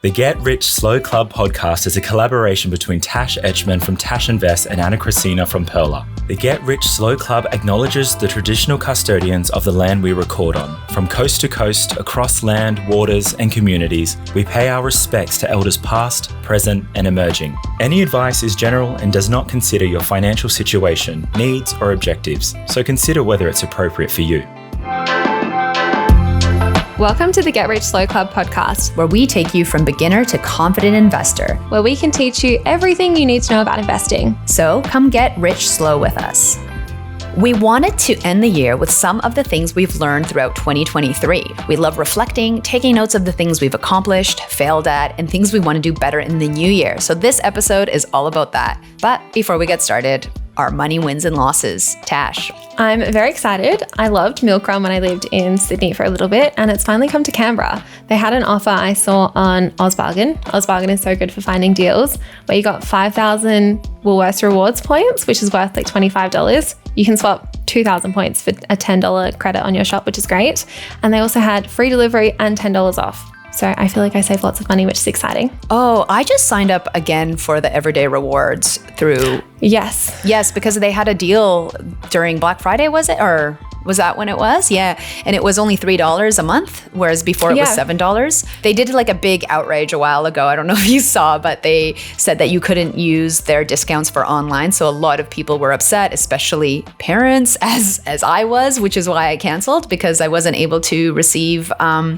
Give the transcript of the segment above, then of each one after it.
The Get Rich Slow Club podcast is a collaboration between Tash Etschmann from Tash Invests and Ana Kresina from Perla. The Get Rich Slow Club acknowledges the traditional custodians of the land we record on. From coast to coast, across land, waters, and communities, we pay our respects to elders past, present, and emerging. Any advice is general and does not consider your financial situation, needs, or objectives, so consider whether it's appropriate for you. Welcome to the Get Rich Slow Club podcast, where we take you from beginner to confident investor, where we can teach you everything you need to know about investing. So come get rich slow with us. We wanted to end the year with some of the things we've learned throughout 2023. We love reflecting, taking notes of the things we've accomplished, failed at, and things we want to do better in the new year. So this episode is all about that. But before we get started, our money wins and losses. Tash. I'm very excited. I loved Milk Run when I lived in Sydney for a little bit, and it's finally come to Canberra. They had an offer I saw on Ozbargain. Ozbargain is so good for finding deals, where you got 5,000 Woolworths rewards points, which is worth like $25. You can swap 2,000 points for a $10 credit on your shop, which is great. And they also had free delivery and $10 off. So I feel like I saved lots of money, which is exciting. Oh, I just signed up again for the everyday rewards through... Yes, because they had a deal during Black Friday, was it? Or was that when it was? Yeah. And it was only $3 a month, whereas before it was $7. They did like a big outrage a while ago. I don't know if you saw, but they said that you couldn't use their discounts for online. So a lot of people were upset, especially parents, as I was, which is why I canceled, because I wasn't able to receive,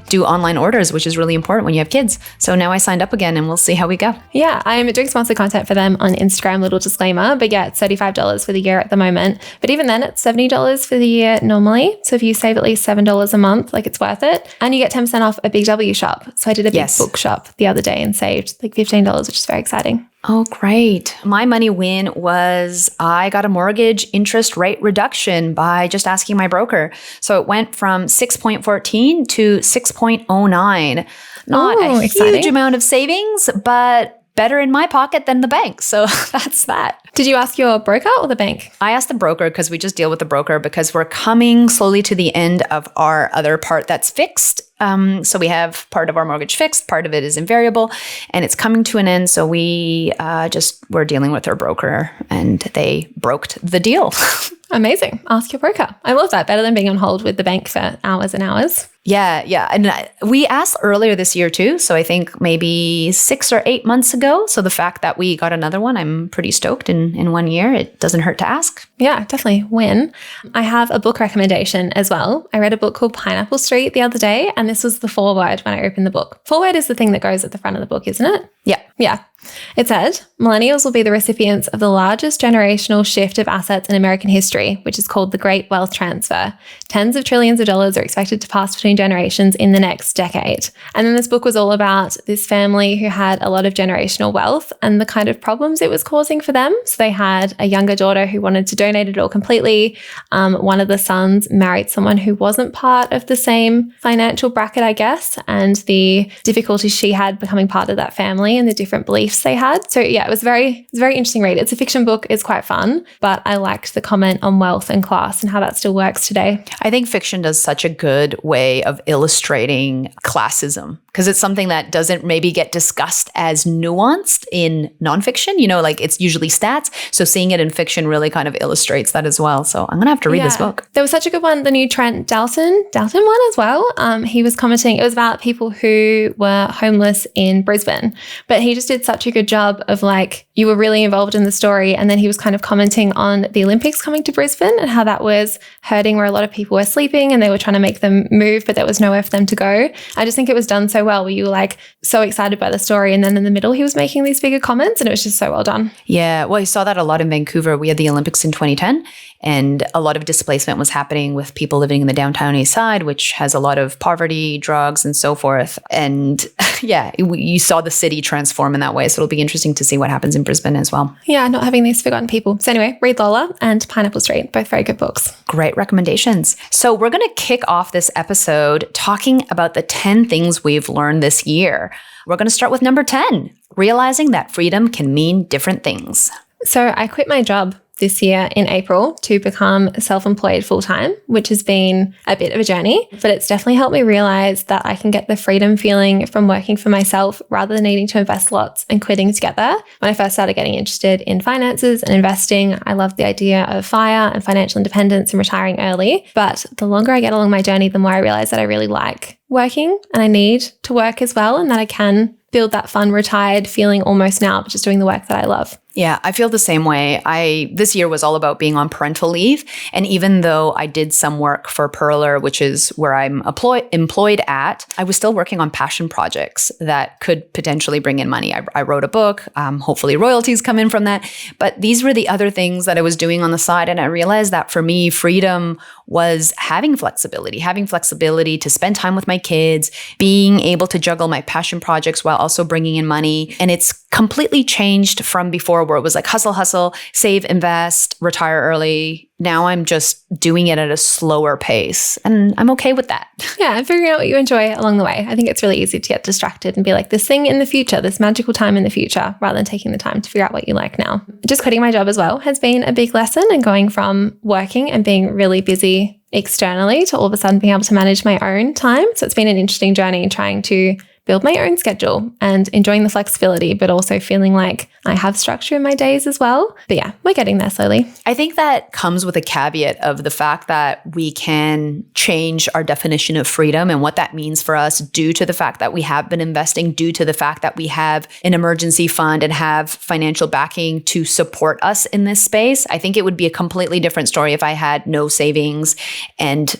do online orders, which is really important when you have kids. So now I signed up again and we'll see how we go. Yeah, I'm doing sponsored content for them on Instagram, little disclaimer, but yeah, it's $35 for the year at the moment. But even then, it's $70 for the year normally. So if you save at least $7 a month, like it's worth it. And you get 10% off a Big W shop. So I did a big book shop the other day and saved like $15, which is very exciting. Oh, great. My money win was I got a mortgage interest rate reduction by just asking my broker. So it went from 6.14 to 6.09. Not a huge amount of savings, but better in my pocket than the bank. So that's that. Did you ask your broker or the bank? I asked the broker because we just deal with the broker because we're coming slowly to the end of our other part that's fixed. So we have part of our mortgage fixed, part of it is in variable, and it's coming to an end. So we're dealing with our broker and they broked the deal. Amazing. Ask your broker. I love that. Better than being on hold with the bank for hours and hours. Yeah. And we asked earlier this year too. So I think maybe 6 or 8 months ago. So the fact that we got another one, I'm pretty stoked in 1 year. It doesn't hurt to ask. Yeah, definitely win. I have a book recommendation as well. I read a book called Pineapple Street the other day, and this was the foreword when I opened the book. Foreword is the thing that goes at the front of the book, isn't it? Yeah. It said, millennials will be the recipients of the largest generational shift of assets in American history, which is called the Great Wealth Transfer. Tens of trillions of dollars are expected to pass between generations in the next decade. And then this book was all about this family who had a lot of generational wealth and the kind of problems it was causing for them. So they had a younger daughter who wanted to donate it all completely. One of the sons married someone who wasn't part of the same financial bracket, I guess, and the difficulties she had becoming part of that family and the different beliefs they had. So yeah, it was a very interesting read. It's a fiction book. It's quite fun, but I liked the comment on wealth and class and how that still works today. I think fiction does such a good way of illustrating classism because it's something that doesn't maybe get discussed as nuanced in nonfiction. You know, like it's usually stats. So seeing it in fiction really kind of illustrates that as well. So I'm going to have to read this book. There was such a good one, the new Trent Dalton one as well. He was commenting, it was about people who were homeless in Brisbane, but he just did such a good job of like, you were really involved in the story. And then he was kind of commenting on the Olympics coming to Brisbane and how that was hurting where a lot of people were sleeping and they were trying to make them move, but there was nowhere for them to go. I just think it was done so well where you were like so excited by the story. And then in the middle, he was making these bigger comments and it was just so well done. Yeah. Well, I saw that a lot in Vancouver. We had the Olympics in 2010 and a lot of displacement was happening with people living in the downtown east side, which has a lot of poverty, drugs, and so forth. And yeah, you saw the city transform in that way. So it'll be interesting to see what happens in Brisbane as well. Yeah, not having these forgotten people. So anyway, read Lola and Pineapple Street, both very good books. Great recommendations. So we're going to kick off this episode talking about the 10 things we've learned this year. We're going to start with number 10, realizing that freedom can mean different things. So I quit my job this year in April to become self-employed full-time, which has been a bit of a journey, but it's definitely helped me realize that I can get the freedom feeling from working for myself rather than needing to invest lots and quitting to get there. When I first started getting interested in finances and investing, I loved the idea of FIRE and financial independence and retiring early. But the longer I get along my journey, the more I realize that I really like working and I need to work as well, and that I can build that fun retired feeling almost now, but just doing the work that I love. Yeah, I feel the same way. This year was all about being on parental leave. And even though I did some work for Perler, which is where I'm employed at, I was still working on passion projects that could potentially bring in money. I wrote a book, hopefully royalties come in from that. But these were the other things that I was doing on the side. And I realized that for me, freedom was having flexibility to spend time with my kids, being able to juggle my passion projects while also bringing in money. And it's completely changed from before, where it was like hustle, save, invest, retire early. Now I'm just doing it at a slower pace, and I'm okay with that. Yeah, and figuring out what you enjoy along the way. I think it's really easy to get distracted and be like, this thing in the future, this magical time in the future, rather than taking the time to figure out what you like now. Just quitting my job as well has been a big lesson, and going from working and being really busy externally to all of a sudden being able to manage my own time. So it's been an interesting journey trying to build my own schedule and enjoying the flexibility, but also feeling like I have structure in my days as well. But yeah, we're getting there slowly. I think that comes with a caveat of the fact that we can change our definition of freedom and what that means for us due to the fact that we have been investing, due to the fact that we have an emergency fund and have financial backing to support us in this space. I think it would be a completely different story if I had no savings and,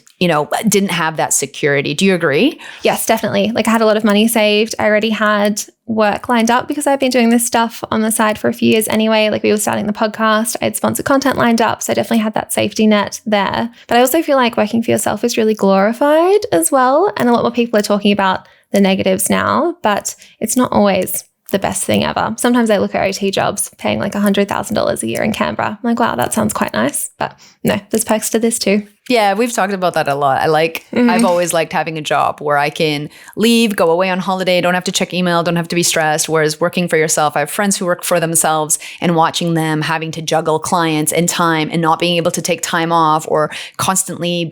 didn't have that security. Do you agree? Yes, definitely. Like I had a lot of money saved. I already had work lined up because I've been doing this stuff on the side for a few years anyway. Like we were starting the podcast, I had sponsored content lined up. So I definitely had that safety net there. But I also feel like working for yourself is really glorified as well. And a lot more people are talking about the negatives now, but it's not always the best thing ever. Sometimes I look at OT jobs paying like $100,000 a year in Canberra. I'm like, wow, that sounds quite nice. But no, there's perks to this too. Yeah, we've talked about that a lot. I've always liked having a job where I can leave, go away on holiday, don't have to check email, don't have to be stressed. Whereas working for yourself, I have friends who work for themselves, and watching them having to juggle clients and time and not being able to take time off or constantly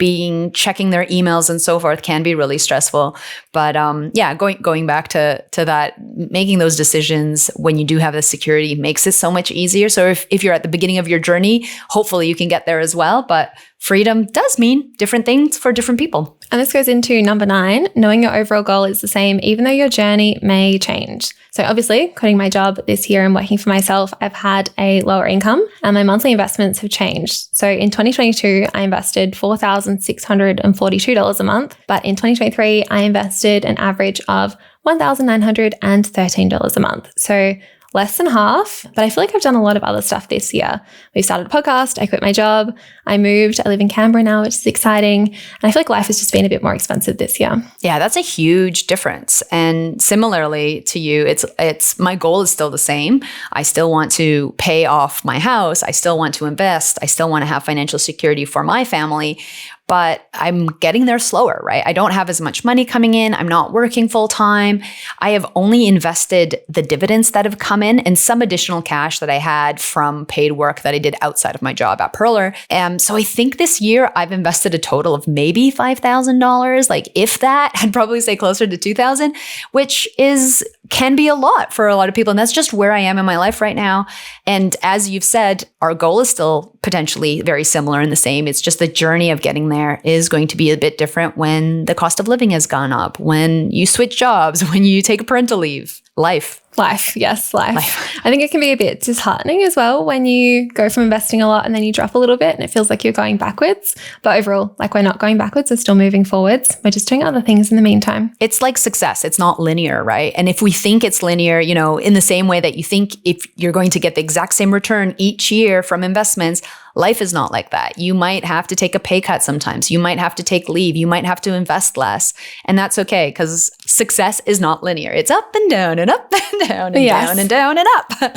checking their emails and so forth can be really stressful. But going back to that, making those decisions when you do have the security makes it so much easier. So if you're at the beginning of your journey, hopefully you can get there as well. But freedom does mean different things for different people. And this goes into number 9, knowing your overall goal is the same, even though your journey may change. So obviously, quitting my job this year and working for myself, I've had a lower income and my monthly investments have changed. So in 2022, I invested $4,642 a month. But in 2023, I invested an average of $1,913 a month. So less than half, but I feel like I've done a lot of other stuff this year. We started a podcast, I quit my job, I moved, I live in Canberra now, which is exciting. And I feel like life has just been a bit more expensive this year. Yeah, that's a huge difference. And similarly to you, it's my goal is still the same. I still want to pay off my house. I still want to invest. I still want to have financial security for my family. But I'm getting there slower, right? I don't have as much money coming in. I'm not working full time. I have only invested the dividends that have come in and some additional cash that I had from paid work that I did outside of my job at Perler. So I think this year I've invested a total of maybe $5,000. Like if that, I'd probably say closer to $2,000, which can be a lot for a lot of people. And that's just where I am in my life right now. And as you've said, our goal is still potentially very similar and the same. It's just the journey of getting there is going to be a bit different when the cost of living has gone up, when you switch jobs, when you take a parental leave. Life. Yes, life. I think it can be a bit disheartening as well when you go from investing a lot and then you drop a little bit and it feels like you're going backwards. But overall, like we're not going backwards, we're still moving forwards. We're just doing other things in the meantime. It's like success. It's not linear, right? And if we think it's linear, in the same way that you think if you're going to get the exact same return each year from investments, Life is not like that. You might have to take a pay cut sometimes. You might have to take leave. You might have to invest less. And that's okay, because success is not linear. It's up and down and up and down and down and down and up.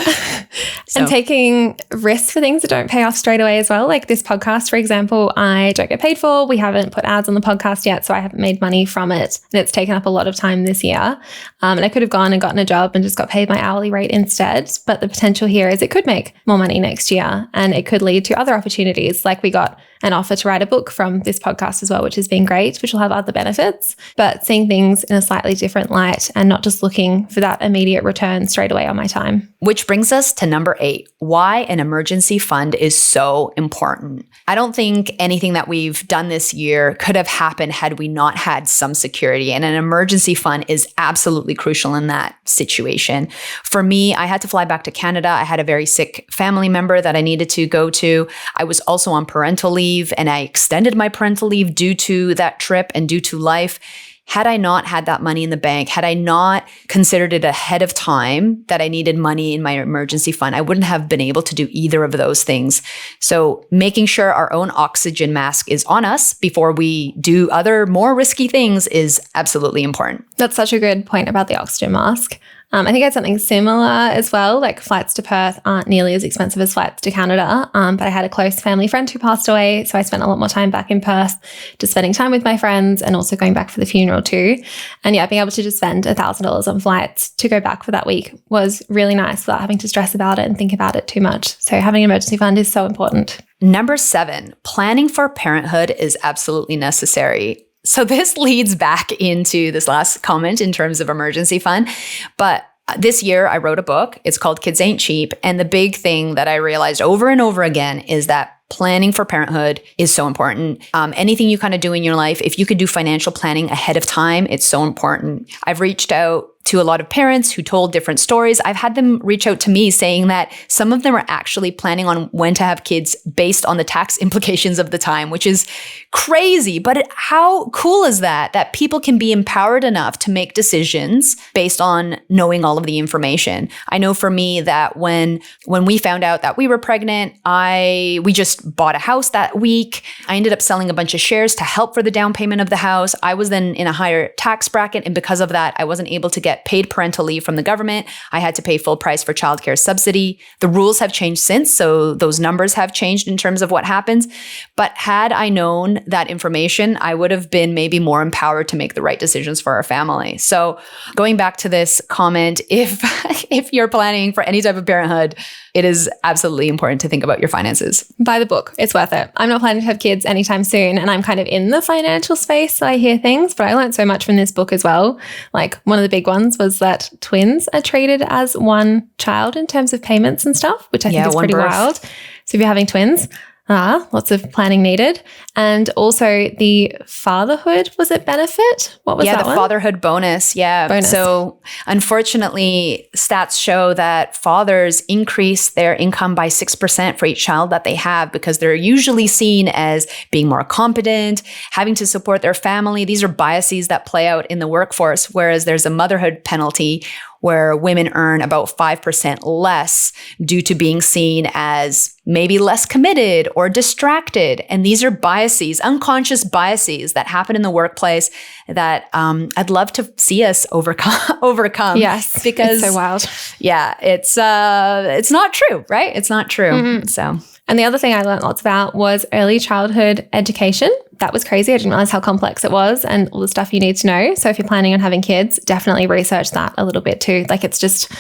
And taking risks for things that don't pay off straight away as well. Like this podcast, for example, I don't get paid for. We haven't put ads on the podcast yet, so I haven't made money from it. And it's taken up a lot of time this year. And I could have gone and gotten a job and just got paid my hourly rate instead. But the potential here is it could make more money next year, and it could lead to other opportunities. Like we got an offer to write a book from this podcast as well, which has been great, which will have other benefits. But seeing things in a slightly different light and not just looking for that immediate return straight away on my time. Which brings us to number 8, why an emergency fund is so important. I don't think anything that we've done this year could have happened had we not had some security. And an emergency fund is absolutely crucial in that situation. For me, I had to fly back to Canada. I had a very sick family member that I needed to go to. I was also on parental leave, and I extended my parental leave due to that trip and due to life. Had I not had that money in the bank, had I not considered it ahead of time that I needed money in my emergency fund, I wouldn't have been able to do either of those things. So making sure our own oxygen mask is on us before we do other more risky things is absolutely important. That's such a good point about the oxygen mask. I think I had something similar as well, like flights to Perth aren't nearly as expensive as flights to Canada, but I had a close family friend who passed away, so I spent a lot more time back in Perth just spending time with my friends and also going back for the funeral too. And yeah, being able to just spend $1,000 on flights to go back for that week was really nice without having to stress about it and think about it too much. So having an emergency fund is so important. Number 7, planning for parenthood is absolutely necessary. So this leads back into this last comment in terms of emergency fund. But this year I wrote a book. It's called Kids Ain't Cheap. And the big thing that I realized over and over again is that planning for parenthood is so important. Anything you kind of do in your life, if you could do financial planning ahead of time, it's so important. I've reached out to a lot of parents who told different stories. I've had them reach out to me saying that some of them are actually planning on when to have kids based on the tax implications of the time, which is crazy. But how cool is that? That people can be empowered enough to make decisions based on knowing all of the information. I know for me that when we found out that we were pregnant, we just bought a house that week. I ended up selling a bunch of shares to help for the down payment of the house. I was then in a higher tax bracket, and because of that, I wasn't able to get paid parental leave from the government. I had to pay full price for childcare subsidy. The rules have changed since, so those numbers have changed in terms of what happens. But had I known that information, I would have been maybe more empowered to make the right decisions for our family. So going back to this comment, if you're planning for any type of parenthood, it is absolutely important to think about your finances. Buy the book. It's worth it. I'm not planning to have kids anytime soon, and I'm kind of in the financial space, so I hear things, but I learned so much from this book as well. Like one of the big ones was that twins are treated as one child in terms of payments and stuff, which I think is pretty wild. So if you're having twins, lots of planning needed. And also the fatherhood, was it benefit? What was that one? Yeah, the fatherhood bonus. Yeah. Bonus. So unfortunately, stats show that fathers increase their income by 6% for each child that they have because they're usually seen as being more competent, having to support their family. These are biases that play out in the workforce, whereas there's a motherhood penalty where women earn about 5% less due to being seen as maybe less committed or distracted. And these are biases, unconscious biases that happen in the workplace that I'd love to see us overcome. Yes, because it's so wild. Yeah, it's not true, right? It's not true. Mm-hmm. So. And the other thing I learned lots about was early childhood education. That was crazy. I didn't realize how complex it was and all the stuff you need to know. So if you're planning on having kids, definitely research that a little bit too. Like it's just,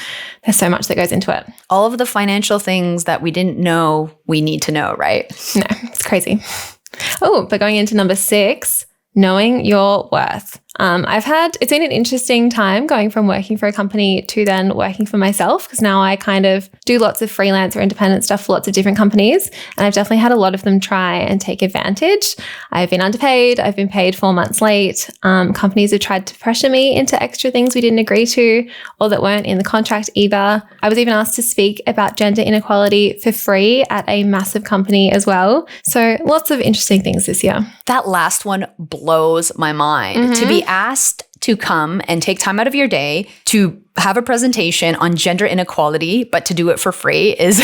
there's so much that goes into it. All of the financial things that we didn't know, we need to know, right? No, it's crazy. Oh, but going into number 6, knowing your worth. It's been an interesting time going from working for a company to then working for myself, because now I kind of do lots of freelance or independent stuff for lots of different companies. And I've definitely had a lot of them try and take advantage. I've been underpaid. I've been paid 4 months late. Companies have tried to pressure me into extra things we didn't agree to or that weren't in the contract either. I was even asked to speak about gender inequality for free at a massive company as well. So lots of interesting things this year. That last one blows my mind. Mm-hmm. To be asked to come and take time out of your day to have a presentation on gender inequality, but to do it for free is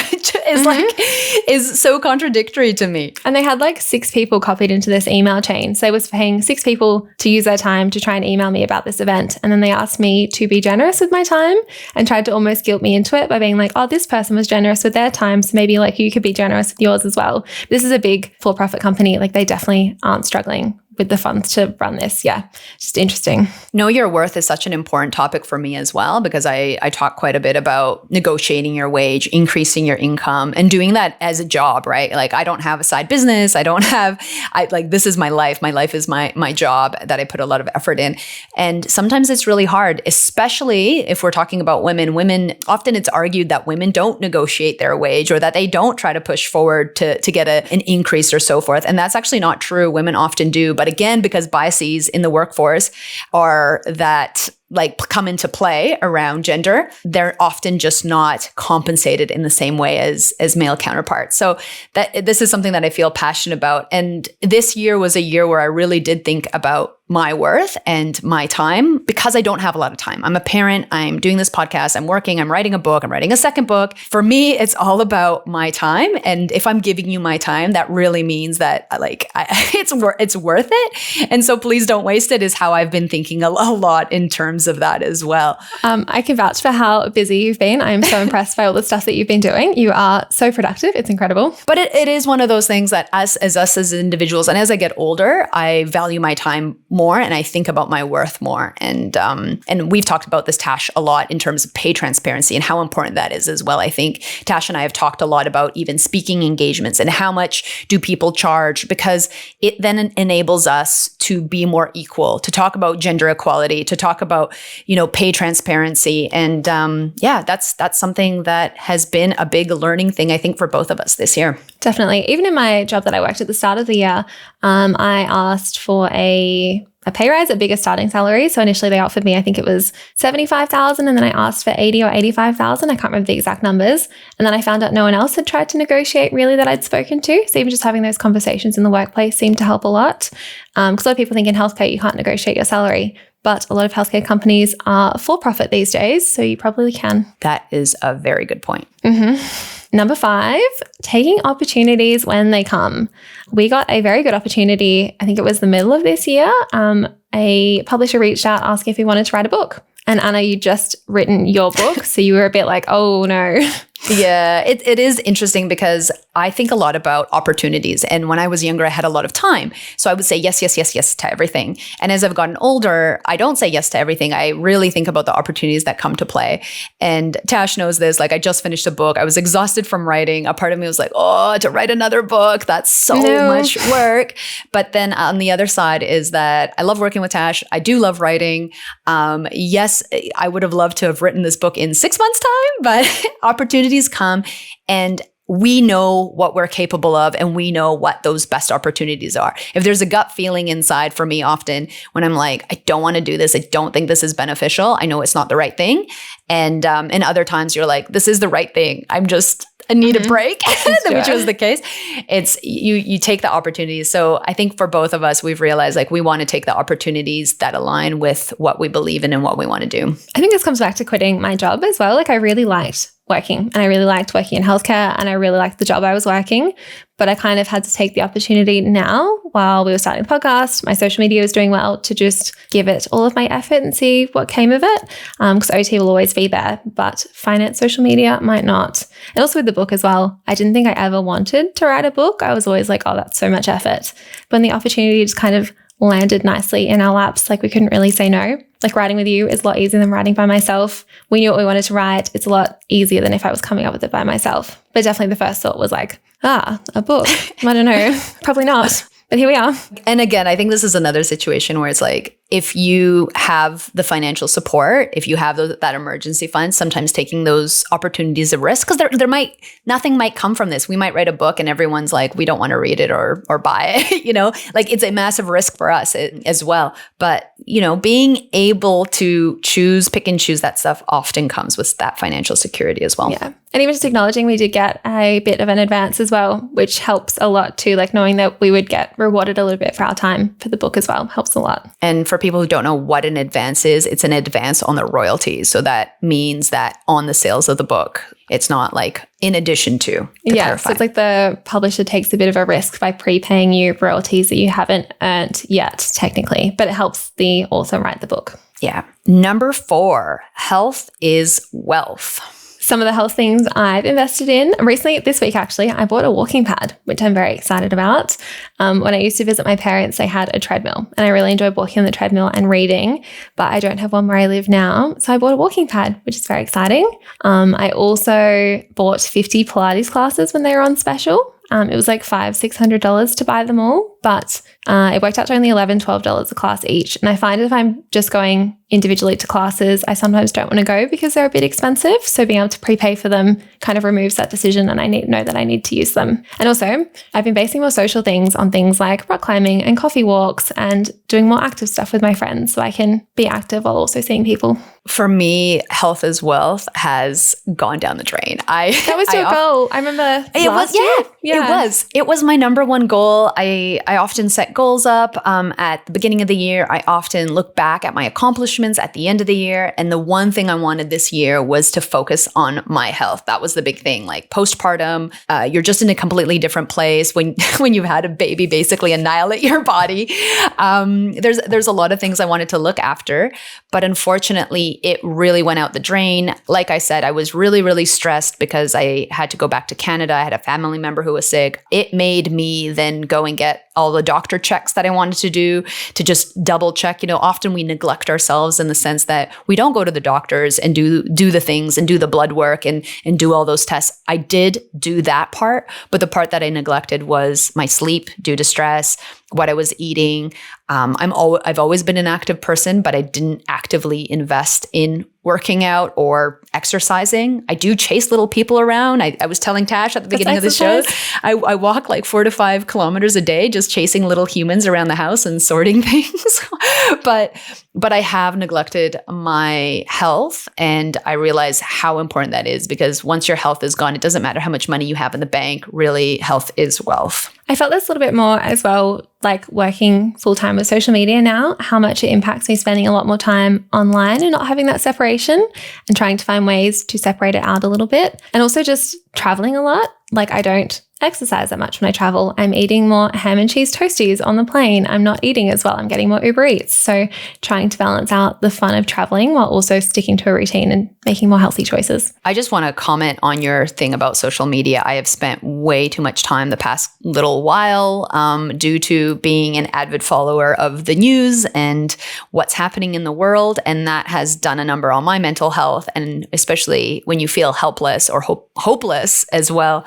so contradictory to me. And they had like 6 people copied into this email chain. So they was paying 6 people to use their time to try and email me about this event. And then they asked me to be generous with my time and tried to almost guilt me into it by being like, oh, this person was generous with their time, so maybe like you could be generous with yours as well. This is a big for-profit company. Like they definitely aren't struggling with the funds to run this. Yeah, just interesting. Know your worth is such an important topic for me as well, because I talk quite a bit about negotiating your wage, increasing your income, and doing that as a job, right? Like I don't have a side business. This is my life. My life is my job that I put a lot of effort in. And sometimes it's really hard, especially if we're talking about women. Women, often it's argued that women don't negotiate their wage or that they don't try to push forward to get an increase or so forth. And that's actually not true. Women often do. But again, because biases in the workforce are that like come into play around gender, they're often just not compensated in the same way as male counterparts. So this is something that I feel passionate about. And this year was a year where I really did think about my worth and my time, because I don't have a lot of time. I'm a parent. I'm doing this podcast. I'm working. I'm writing a book. I'm writing a second book. For me, it's all about my time. And if I'm giving you my time, that really means that it's worth it. And so please don't waste it is how I've been thinking a lot in terms of that as well. I can vouch for how busy you've been. I am so impressed by all the stuff that you've been doing. You are so productive. It's incredible. But it is one of those things that us as individuals, and as I get older, I value my time more and I think about my worth more. And we've talked about this, Tash, a lot in terms of pay transparency and how important that is as well. I think Tash and I have talked a lot about even speaking engagements and how much do people charge, because it then enables us to be more equal, to talk about gender equality, to talk about, pay transparency. And that's something that has been a big learning thing, I think, for both of us this year. Definitely. Even in my job that I worked at the start of the year, I asked for a pay rise, a bigger starting salary. So initially they offered me, I think it was $75,000, and then I asked for $80,000 or $85,000. I can't remember the exact numbers. And then I found out no one else had tried to negotiate really that I'd spoken to. So even just having those conversations in the workplace seemed to help a lot. Because a lot of people think in healthcare you can't negotiate your salary, but a lot of healthcare companies are for profit these days, so you probably can. That is a very good point. Mm-hmm. Number 5, taking opportunities when they come. We got a very good opportunity, I think it was the middle of this year. A publisher reached out asking if we wanted to write a book. And Anna, you just written your book, so you were a bit like, oh no. Yeah, it is interesting because I think a lot about opportunities. And when I was younger, I had a lot of time. So I would say yes, yes, yes, yes to everything. And as I've gotten older, I don't say yes to everything. I really think about the opportunities that come to play. And Tash knows this. Like, I just finished a book. I was exhausted from writing. A part of me was like, oh, to write another book, that's so much work. But then on the other side is that I love working with Tash. I do love writing. Yes, I would have loved to have written this book in 6 months' time, but opportunities come and we know what we're capable of and we know what those best opportunities are. If there's a gut feeling inside for me often when I'm like, I don't want to do this, I don't think this is beneficial, I know it's not the right thing. And other times you're like, this is the right thing. I need a break, which was the case. It's you take the opportunities. So I think for both of us, we've realized like we want to take the opportunities that align with what we believe in and what we want to do. I think this comes back to quitting my job as well. Like I really liked working and I really liked working in healthcare and I really liked the job I was working, but I kind of had to take the opportunity now while we were starting the podcast, my social media was doing well, to just give it all of my effort and see what came of it. Because OT will always be there, but finance, social media might not. And also with the book as well, I didn't think I ever wanted to write a book. I was always like, oh, that's so much effort. But when the opportunity just kind of landed nicely in our laps, like we couldn't really say no. Like writing with you is a lot easier than writing by myself. We knew what we wanted to write. It's a lot easier than if I was coming up with it by myself. But definitely the first thought was like, a book. I don't know. Probably not. But here we are. And again, I think this is another situation where it's like, if you have the financial support, if you have that emergency fund, sometimes taking those opportunities of risk, because nothing might come from this. We might write a book and everyone's like, we don't want to read it or buy it, like it's a massive risk for us as well. But, being able to pick and choose that stuff often comes with that financial security as well. Yeah. And even just acknowledging we did get a bit of an advance as well, which helps a lot too. Like knowing that we would get rewarded a little bit for our time for the book as well helps a lot. And for people who don't know what an advance is, it's an advance on the royalties. So that means that on the sales of the book, it's not like in addition to clarify. So it's like the publisher takes a bit of a risk by prepaying you royalties that you haven't earned yet, technically, but it helps the author write the book. Yeah. Number 4, health is wealth. Some of the health things I've invested in recently, this week actually, I bought a walking pad, which I'm very excited about. When I used to visit my parents, they had a treadmill and I really enjoyed walking on the treadmill and reading, but I don't have one where I live now. So I bought a walking pad, which is very exciting. I also bought 50 Pilates classes when they were on special. It was like $500-$600 to buy them all, but it worked out to only $11, $12 a class each. And I find if I'm just going individually to classes, I sometimes don't want to go because they're a bit expensive. So being able to prepay for them kind of removes that decision and I know that I need to use them. And also I've been basing more social things on things like rock climbing and coffee walks and doing more active stuff with my friends so I can be active while also seeing people. For me, health is wealth has gone down the drain. That was your goal. I remember last year. Yeah. It was my number one goal. I often set goals up at the beginning of the year. I often look back at my accomplishments at the end of the year. And the one thing I wanted this year was to focus on my health. That was the big thing. Like postpartum, you're just in a completely different place when you've had a baby basically annihilate your body. There's a lot of things I wanted to look after, but unfortunately, it really went out the drain. Like I said, I was really, really stressed because I had to go back to Canada. I had a family member who was sick. It made me then go and get all the doctor checks that I wanted to do to just double check. You know, often we neglect ourselves in the sense that we don't go to the doctors and do the things and do the blood work and do all those tests. I did do that part, but the part that I neglected was my sleep due to stress, what I was eating. I've always been an active person, but I didn't actively invest in working out or exercising. I do chase little people around. I was telling Tash at the beginning of the show, I walk like 4 to 5 kilometers a day, just chasing little humans around the house and sorting things. But I have neglected my health, and I realize how important that is because once your health is gone, it doesn't matter how much money you have in the bank. Really, health is wealth. I felt this a little bit more as well, like working full-time with social media now, how much it impacts me spending a lot more time online and not having that separation and trying to find ways to separate it out a little bit. And also just traveling a lot. Like I don't exercise that much when I travel. I'm eating more ham and cheese toasties on the plane. I'm not eating as well. I'm getting more Uber Eats. So trying to balance out the fun of traveling while also sticking to a routine and making more healthy choices. I just want to comment on your thing about social media. I have spent way too much time the past little while due to being an avid follower of the news and what's happening in the world. And that has done a number on my mental health. And especially when you feel helpless or hopeless as well,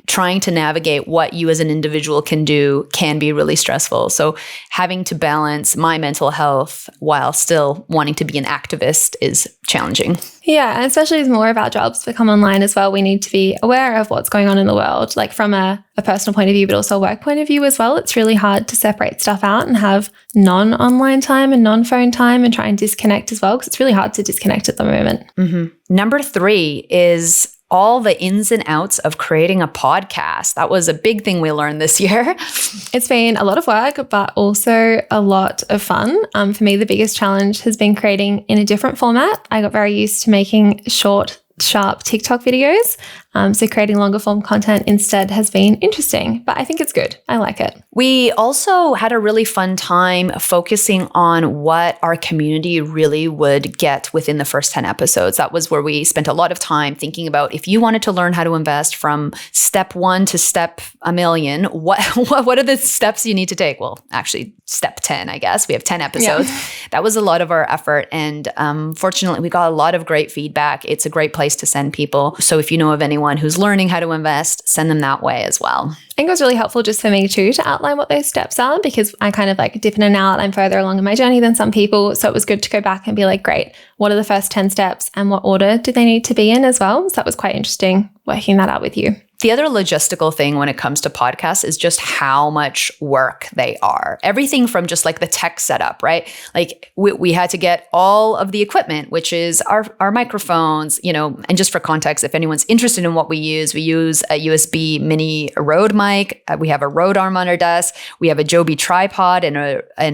trying to navigate what you as an individual can do can be really stressful. So having to balance my mental health while still wanting to be an activist is challenging. Yeah, and especially as more of our jobs become online as well, we need to be aware of what's going on in the world, like from a personal point of view, but also a work point of view as well. It's really hard to separate stuff out and have non-online time and non-phone time and try and disconnect as well, because it's really hard to disconnect at the moment. Number 3 is all the ins and outs of creating a podcast. That was a big thing we learned this year. It's been a lot of work, but also a lot of fun. For me, the biggest challenge has been creating in a different format. I got very used to making short, sharp TikTok videos. So creating longer form content instead has been interesting, but I think it's good. I like it. We also had a really fun time focusing on what our community really would get within the first 10 episodes. That was where we spent a lot of time thinking about if you wanted to learn how to invest from step 1 to step a million, what are the steps you need to take? Well, actually step 10, I guess. We have 10 episodes. Yeah. That was a lot of our effort. And fortunately, we got a lot of great feedback. It's a great place to send people. So if you know of anyone who's learning how to invest, send them that way as well. think it was really helpful just for me too to outline what those steps are, because I kind of like dip in and out. I'm further along in my journey than some people. So it was good to go back and be like, great, what are the first 10 steps and what order do they need to be in as well? So that was quite interesting working that out with you. The other logistical thing when it comes to podcasts is just how much work they are. Everything from just like the tech setup, right? Like we had to get all of the equipment, which is our microphones, and just for context, if anyone's interested in what we use a USB mini Rode mic. We have a Rode arm on our desk. We have a Joby tripod and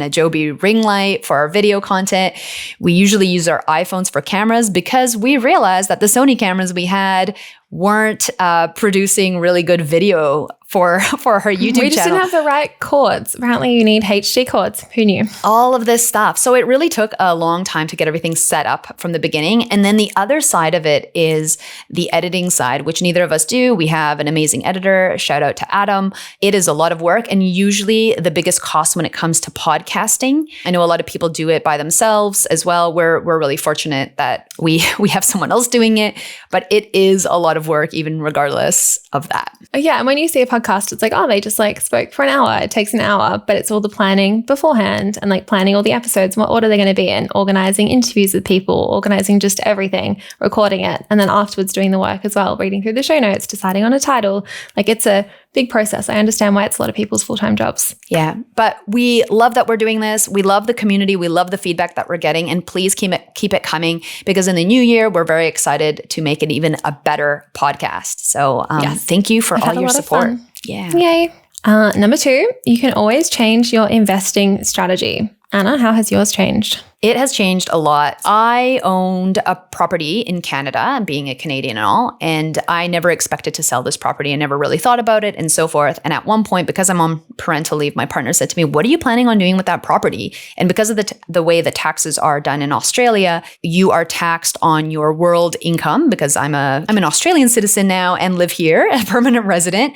a Joby ring light for our video content. We usually use our iPhones for cameras because we realized that the Sony cameras we had weren't producing really good video for her YouTube channel. We just didn't have the right cords. Apparently you need HD cords. Who knew? All of this stuff. So it really took a long time to get everything set up from the beginning. And then the other side of it is the editing side, which neither of us do. We have an amazing editor. Shout out to Adam. It is a lot of work and usually the biggest cost when it comes to podcasting. I know a lot of people do it by themselves as well. We're really fortunate that we have someone else doing it, but it is a lot of work even regardless of that. Yeah. And when you see a podcast, it's like, oh, they just like spoke for an hour. It takes an hour, but it's all the planning beforehand and like planning all the episodes, what order they're going to be in, organizing interviews with people, organizing just everything, recording it, and then afterwards doing the work as well, reading through the show notes, deciding on a title. Like it's a big process. I understand why it's a lot of people's full-time jobs. Yeah, but we love that we're doing this. We love the community. We love the feedback that we're getting, and please keep it coming because in the new year, we're very excited to make it even a better podcast. So Thank you for all your support. Yeah. Yay. Number 2, you can always change your investing strategy. Ana, how has yours changed? It has changed a lot. I owned a property in Canada, being a Canadian and all, and I never expected to sell this property. I never really thought about it and so forth. And at one point, because I'm on parental leave, my partner said to me, what are you planning on doing with that property? And because of the way the taxes are done in Australia, you are taxed on your world income because I'm an Australian citizen now and live here, a permanent resident.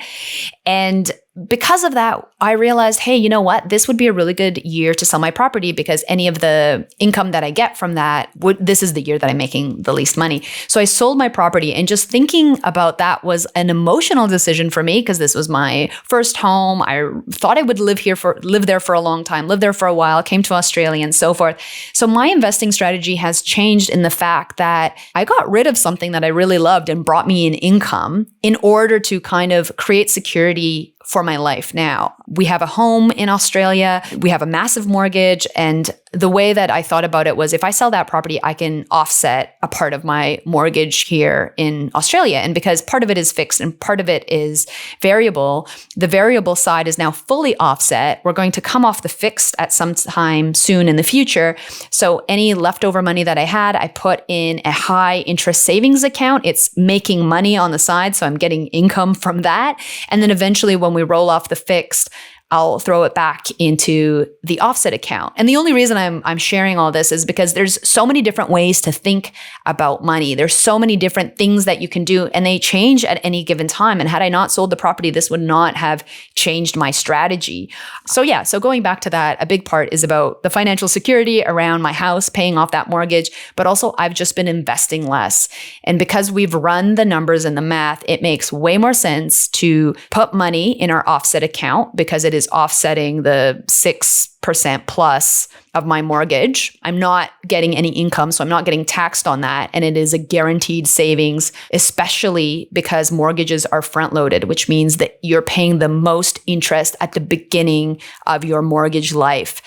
And because of that, I realized, hey, you know what? This would be a really good year to sell my property because any of the income that I get from that, this is the year that I'm making the least money. So I sold my property, and just thinking about that was an emotional decision for me because this was my first home. I thought I would live there for a long time, live there for a while, came to Australia and so forth. So my investing strategy has changed in the fact that I got rid of something that I really loved and brought me an income in order to kind of create security for my life now. We have a home in Australia. We have a massive mortgage. And the way that I thought about it was if I sell that property, I can offset a part of my mortgage here in Australia. And because part of it is fixed and part of it is variable, the variable side is now fully offset. We're going to come off the fixed at some time soon in the future. So any leftover money that I had, I put in a high interest savings account. It's making money on the side. So I'm getting income from that. And then eventually when we roll off the fixed, I'll throw it back into the offset account. And the only reason I'm sharing all this is because there's so many different ways to think about money. There's so many different things that you can do, and they change at any given time. And had I not sold the property, this would not have changed my strategy. So going back to that, a big part is about the financial security around my house, paying off that mortgage, but also I've just been investing less. And because we've run the numbers and the math, it makes way more sense to put money in our offset account because it is offsetting the 6% plus of my mortgage. I'm not getting any income, so I'm not getting taxed on that. And it is a guaranteed savings, especially because mortgages are front loaded, which means that you're paying the most interest at the beginning of your mortgage life.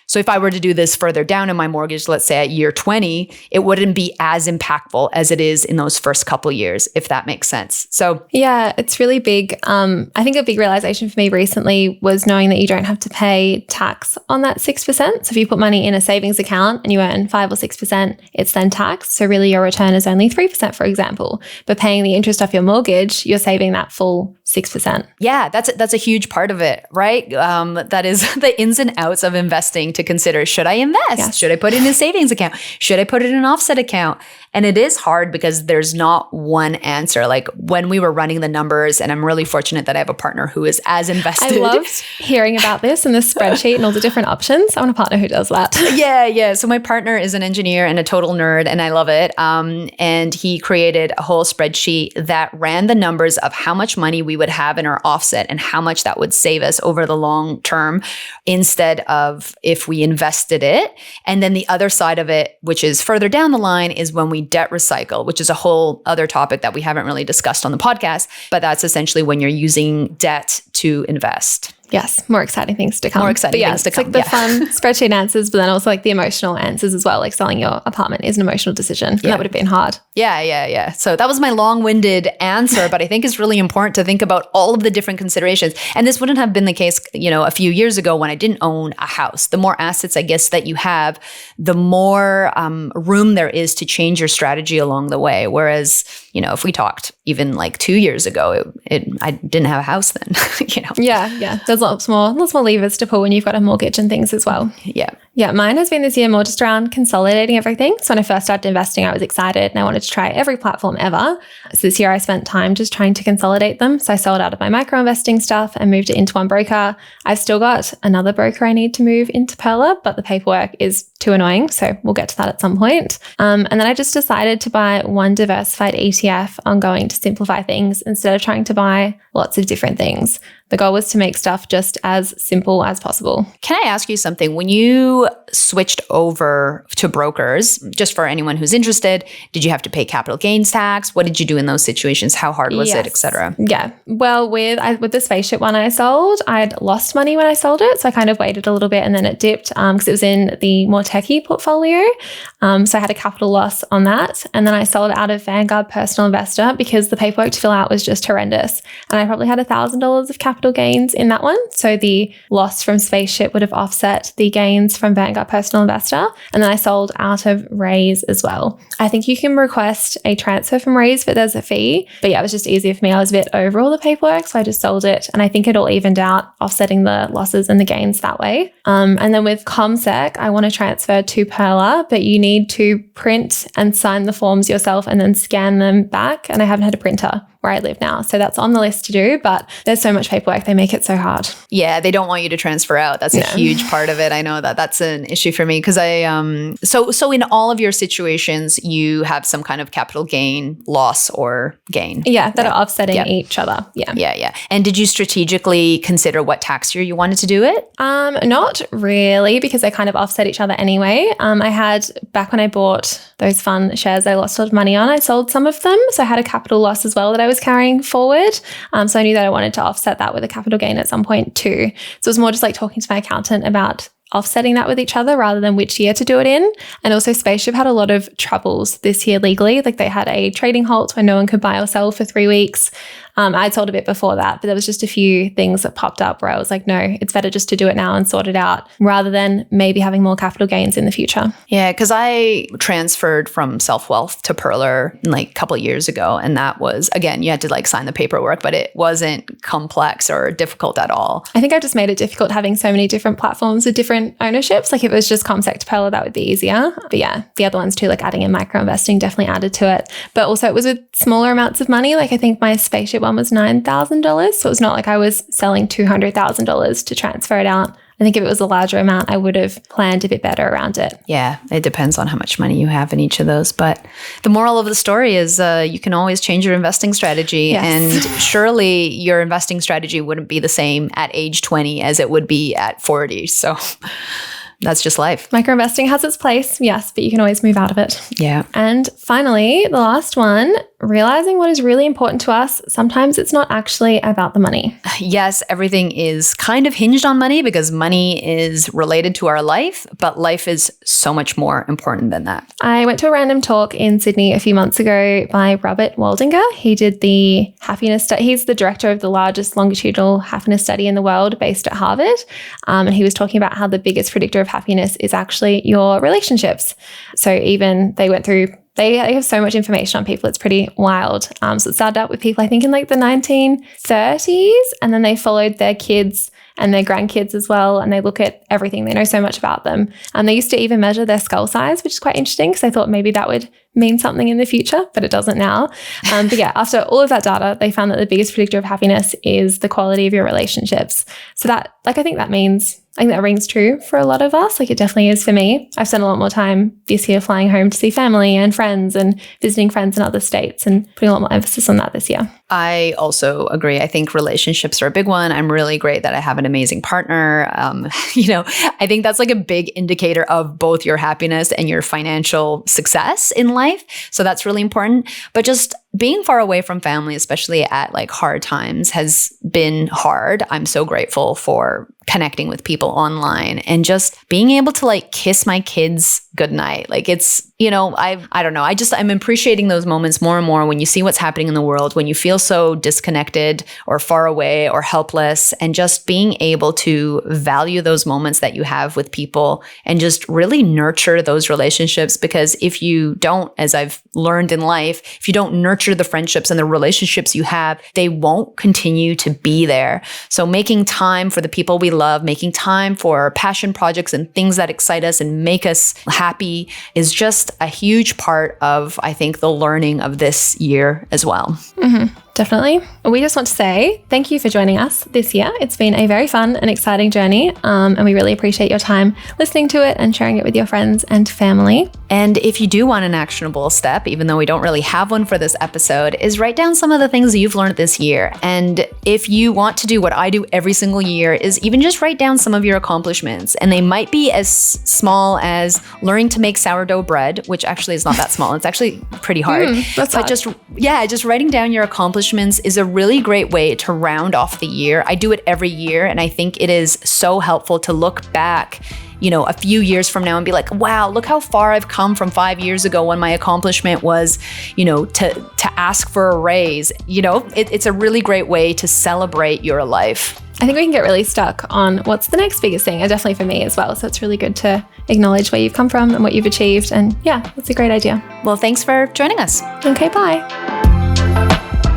So if I were to do this further down in my mortgage, let's say at year 20, it wouldn't be as impactful as it is in those first couple years, if that makes sense. So yeah, it's really big. I think a big realization for me recently was knowing that you don't have to pay tax on that 6%. So if you put money in a savings account and you earn 5 or 6%, it's then taxed. So really your return is only 3%, for example. But paying the interest off your mortgage, you're saving that full 6%. Yeah, that's a huge part of it, right? That is the ins and outs of investing to consider. Should I invest? Yes. Should I put it in a savings account? Should I put it in an offset account? And it is hard because there's not one answer. Like when we were running the numbers, and I'm really fortunate that I have a partner who is as invested. I loved hearing about this and the spreadsheet and all the different options. I want a partner who does that. Yeah. So my partner is an engineer and a total nerd, and I love it. And he created a whole spreadsheet that ran the numbers of how much money we we would have in our offset and how much that would save us over the long term instead of if we invested it. And then the other side of it, which is further down the line, is when we debt recycle, which is a whole other topic that we haven't really discussed on the podcast. But that's essentially when you're using debt to invest. Yes, more exciting things to come. More exciting things to come. It's like the fun spreadsheet answers, but then also like the emotional answers as well. Like selling your apartment is an emotional decision. And that would have been hard. Yeah. So that was my long-winded answer, but I think it's really important to think about all of the different considerations. And this wouldn't have been the case, a few years ago when I didn't own a house. The more assets, I guess, that you have, the more room there is to change your strategy along the way. Whereas, if we talked even like 2 years ago, I didn't have a house then, Yeah. There's lots more levers to pull when you've got a mortgage and things as well. Yeah, mine has been this year more just around consolidating everything. So when I first started investing, I was excited and I wanted to try every platform ever. So this year I spent time just trying to consolidate them. So I sold out of my micro investing stuff and moved it into one broker. I've still got another broker I need to move into Perla, but the paperwork is too annoying. So we'll get to that at some point. And then I just decided to buy one diversified ETF ongoing to simplify things instead of trying to buy lots of different things. The goal was to make stuff just as simple as possible. Can I ask you something? When you switched over to brokers, just for anyone who's interested, did you have to pay capital gains tax? What did you do in those situations? How hard was it, et cetera? Yeah. Well, with the spaceship one I sold, I'd lost money when I sold it. So I kind of waited a little bit and then it dipped because it was in the more techie portfolio. So I had a capital loss on that. And then I sold out of Vanguard Personal Investor because the paperwork to fill out was just horrendous. And I probably had $1,000 of capital gains in that one. So the loss from Spaceship would have offset the gains from Vanguard Personal Investor. And then I sold out of Raise as well. I think you can request a transfer from Raise, but there's a fee. But yeah, it was just easier for me. I was a bit over all the paperwork, so I just sold it. And I think it all evened out, offsetting the losses and the gains that way. And then with ComSec, I want to transfer to Perla, but you need to print and sign the forms yourself and then scan them back. And I haven't had a printer where I live now. So that's on the list to do, but there's so much paperwork. They make it so hard. Yeah, they don't want you to transfer out. That's a huge part of it. I know that's an issue for me because so in all of your situations, you have some kind of capital gain, loss or gain. Yeah, that are offsetting each other. Yeah. And did you strategically consider what tax year you wanted to do it? Not really, because they kind of offset each other anyway. I had, back when I bought those fun shares I lost a lot of money on, I sold some of them. So I had a capital loss as well that I was carrying forward. So I knew that I wanted to offset that with a capital gain at some point too. So it was more just like talking to my accountant about offsetting that with each other rather than which year to do it in. And also Spaceship had a lot of troubles this year legally. Like they had a trading halt where no one could buy or sell for 3 weeks. I'd sold a bit before that, but there was just a few things that popped up where I was like, no, it's better just to do it now and sort it out rather than maybe having more capital gains in the future. Yeah, because I transferred from Self-Wealth to Perla like a couple of years ago. And that was, again, you had to like sign the paperwork, but it wasn't complex or difficult at all. I think I just made it difficult having so many different platforms with different ownerships. Like if it was just ComSec to Perla, that would be easier. But yeah, the other ones too, like adding in micro investing definitely added to it. But also it was with smaller amounts of money. Like I think my Spaceship one was $9,000. So it was not like I was selling $200,000 to transfer it out. I think if it was a larger amount, I would have planned a bit better around it. Yeah, it depends on how much money you have in each of those. But the moral of the story is you can always change your investing strategy. Yes. And surely your investing strategy wouldn't be the same at age 20 as it would be at 40. So that's just life. Micro investing has its place, yes, but you can always move out of it. Yeah. And finally, the last one, realizing what is really important to us. Sometimes it's not actually about the money. Yes, everything is kind of hinged on money because money is related to our life, but life is so much more important than that. I went to a random talk in Sydney a few months ago by Robert Waldinger. He did the happiness study. He's the director of the largest longitudinal happiness study in the world based at Harvard. And he was talking about how the biggest predictor of happiness is actually your relationships. So even they went through They have so much information on people. It's pretty wild. So it started out with people, I think, in like the 1930s, and then they followed their kids and their grandkids as well, and they look at everything. They know so much about them. And they used to even measure their skull size, which is quite interesting because I thought maybe that would mean something in the future, but it doesn't now. But yeah, after all of that data, they found that the biggest predictor of happiness is the quality of your relationships. So that, I think that rings true for a lot of us. It definitely is for me. I've spent a lot more time this year flying home to see family and friends and visiting friends in other states and putting a lot more emphasis on that this year. I also agree. I think relationships are a big one. I'm really great that I have an amazing partner. I think that's a big indicator of both your happiness and your financial success in life. So that's really important. But just being far away from family, especially at hard times, has been hard. I'm so grateful for connecting with people online and just being able to kiss my kids goodnight. I don't know. I'm appreciating those moments more and more when you see what's happening in the world, when you feel so disconnected or far away or helpless, and just being able to value those moments that you have with people and just really nurture those relationships. Because if you don't, as I've learned in life, if you don't nurture the friendships and the relationships you have, they won't continue to be there. So making time for the people we love, making time for passion projects and things that excite us and make us happy is just a huge part of, I think, the learning of this year as well. Mm-hmm. Definitely. We just want to say thank you for joining us this year. It's been a very fun and exciting journey, and we really appreciate your time listening to it and sharing it with your friends and family. And if you do want an actionable step, even though we don't really have one for this episode, is write down some of the things that you've learned this year. And if you want to do what I do every single year, is even just write down some of your accomplishments. And they might be as small as learning to make sourdough bread, which actually is not that small. It's actually pretty hard. That's hard. Just writing down your accomplishments is a really great way to round off the year. I do it every year, and I think it is so helpful to look back a few years from now and be like, wow, look how far I've come from 5 years ago when my accomplishment was, to ask for a raise. It's a really great way to celebrate your life. I think we can get really stuck on what's the next biggest thing, and definitely for me as well. So it's really good to acknowledge where you've come from and what you've achieved. And yeah, that's a great idea. Well, thanks for joining us. Okay, bye.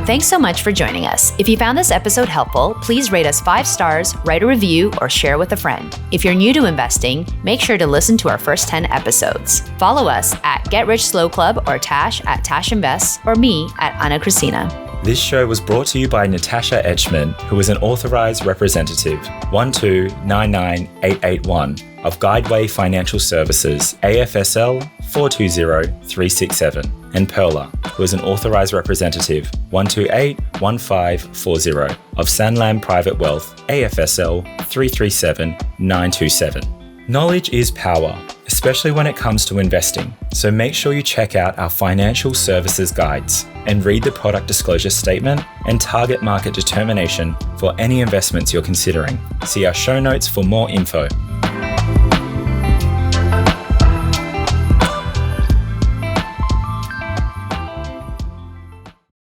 Thanks so much for joining us. If you found this episode helpful, please rate us 5 stars, write a review, or share with a friend. If you're new to investing, make sure to listen to our first 10 episodes. Follow us at Get Rich Slow Club or Tash at Tash Invests or me at Ana Kresina. This show was brought to you by Natasha Etschmann, who is an authorized representative 1299881 of Guideway Financial Services, AFSL 420367, and Perla, who is an authorized representative 1281540 of Sanlam Private Wealth, AFSL 337927. Knowledge is power, especially when it comes to investing. So make sure you check out our financial services guides and read the product disclosure statement and target market determination for any investments you're considering. See our show notes for more info.